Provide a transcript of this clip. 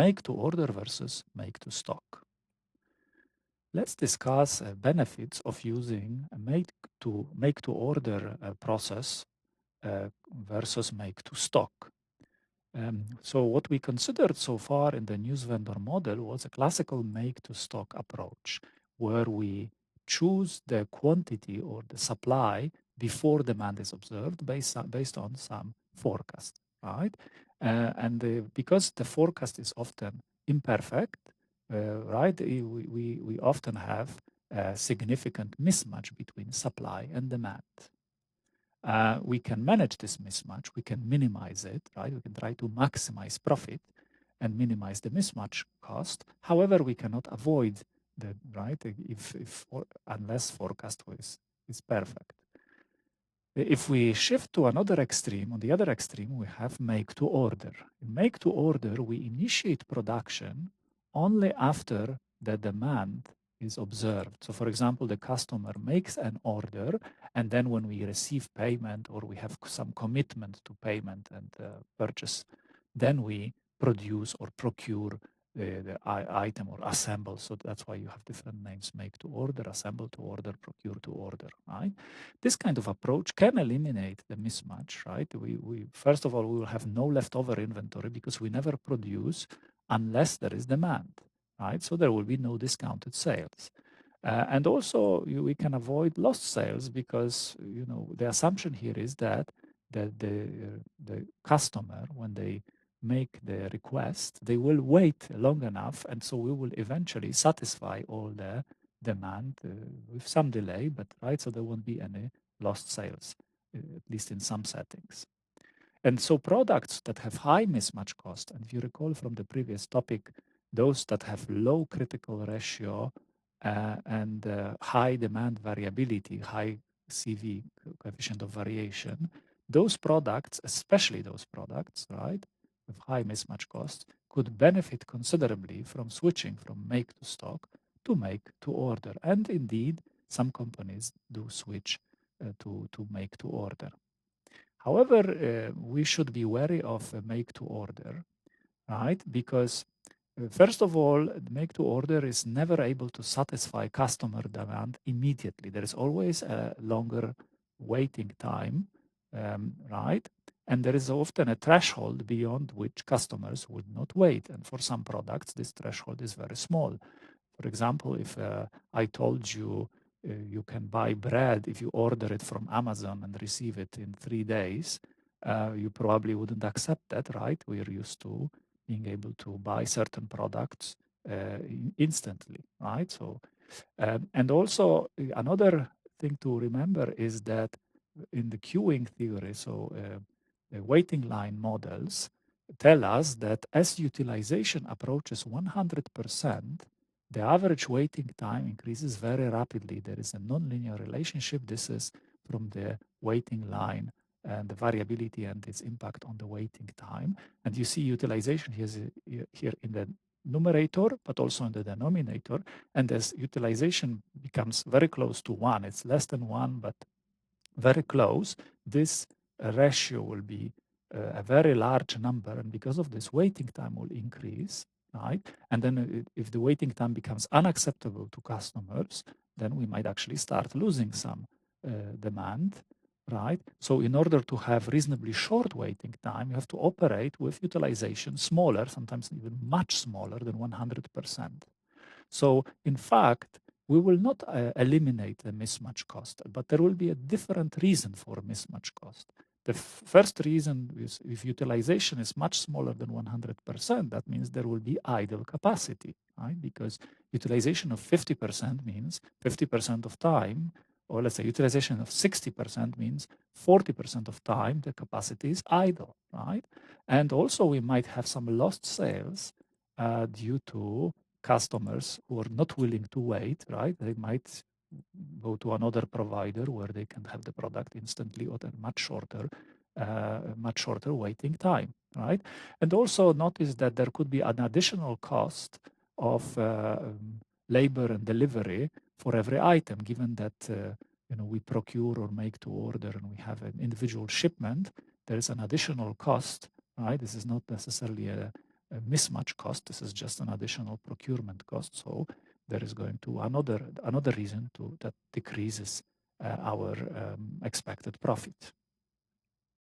make to order versus make to stock. Let's discuss benefits of using a make to order process versus make to stock. So what we considered so far in the news vendor model was a classical make to stock approach, where we choose the quantity or the supply before demand is observed based on some forecast, right? And because the forecast is often imperfect, right, we often have a significant mismatch between supply and demand. We can manage this mismatch, we can minimize it, right? We can try to maximize profit and minimize the mismatch cost. However, we cannot avoid the right if unless forecast is perfect. If we shift to another extreme, on the other extreme, we have make to order. In make to order, we initiate production only after the demand is observed. So, for example, the customer makes an order, and then when we receive payment or we have some commitment to payment and purchase, then we produce or procure the item or assemble. So that's why you have different names: make to order, assemble to order, procure to order, right? This kind of approach can eliminate the mismatch, right? We first of all, we will have no leftover inventory because we never produce unless there is demand, right? So there will be no discounted sales. And also, we can avoid lost sales because the assumption here is that the customer, when they make the request, they will wait long enough, and so we will eventually satisfy all the demand with some delay, but right, so there won't be any lost sales, at least in some settings. And so products that have high mismatch cost, and if you recall from the previous topic, those that have low critical ratio and high demand variability, high CV, coefficient of variation, those products, especially those products, right, with high mismatch costs, could benefit considerably from switching from make to stock to make to order. And indeed, some companies do switch to make to order. However, we should be wary of make to order, right? Because first of all, make to order is never able to satisfy customer demand immediately. There is always a longer waiting time, right? And there is often a threshold beyond which customers would not wait. And for some products, this threshold is very small. For example, if I told you you can buy bread if you order it from Amazon and receive it in 3 days, you probably wouldn't accept that, right? We're used to being able to buy certain products instantly, right? So, and also another thing to remember is that in the queuing theory, so the waiting line models tell us that as utilization approaches 100%, the average waiting time increases very rapidly. There is a nonlinear relationship. This is from the waiting line and the variability and its impact on the waiting time. And you see utilization here in the numerator, but also in the denominator. And as utilization becomes very close to 1, it's less than 1, but very close, this ratio will be a very large number. And because of this, waiting time will increase, right? And then if the waiting time becomes unacceptable to customers, then we might actually start losing some demand, right? So in order to have reasonably short waiting time, you have to operate with utilization smaller, sometimes even much smaller than 100%. So in fact, we will not eliminate the mismatch cost, but there will be a different reason for mismatch cost. The first reason is if utilization is much smaller than 100%, that means there will be idle capacity, right? Because utilization of 50% means 50% of time, or let's say utilization of 60% means 40% of time the capacity is idle, right? And also we might have some lost sales due to customers who are not willing to wait, right? They might go to another provider where they can have the product instantly or at much shorter waiting time, right? And also notice that there could be an additional cost of labor and delivery for every item, given that we procure or make to order and we have an individual shipment. There is an additional cost, right? This is not necessarily mismatch cost. This is just an additional procurement cost. So there is going to another reason to that decreases our expected profit.